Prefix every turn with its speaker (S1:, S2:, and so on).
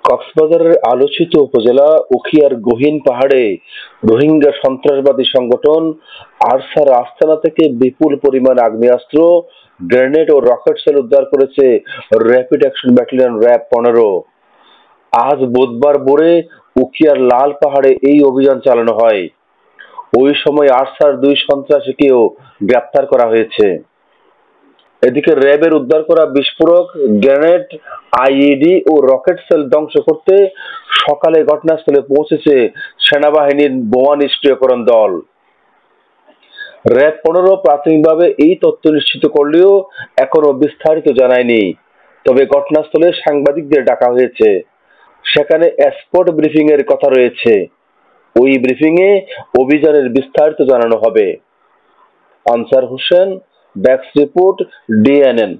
S1: কক্সবাজারের আলোচিত উপজেলা উখিয়ার গহীন পাহাড়ে রোহিঙ্গা সন্ত্রাসবাদী সংগঠন আরসার আস্তানা থেকে বিপুল পরিমাণ আগ্নেয়াস্ত্র, গ্রেনেড ও রকেট সেল উদ্ধার করেছে র্যাপিড অ্যাকশন ব্যাটালিয়ন র্যাব-15। আজ বুধবার ভোরে উখিয়ার লাল পাহাড়ে এই অভিযান চালানো হয়। ওই সময় আরসার 2 সন্ত্রাসীকেও গ্রেপ্তার করা হয়েছে। এদিকে র্যাবের উদ্ধার করা বিস্ফোরক, গ্রেনেড, আইইডি ও রকেট সেল ধ্বংস করতে সকালে ঘটনাস্থলে পৌঁছেছে সেনাবাহিনীর বোমা নিষ্ক্রিয়করণ দল। র্যাব-15 প্রাথমিকভাবে এই তথ্য নিশ্চিত করলেও এখনো বিস্তারিত জানায়নি। তবে ঘটনাস্থলে সাংবাদিকদের ডাকা হয়েছে। সেখানে স্পট ব্রিফিং এর কথা রয়েছে। ওই ব্রিফিংয়ে অভিযানের বিস্তারিত জানানো হবে। Answer Hossain, desk report, DNN.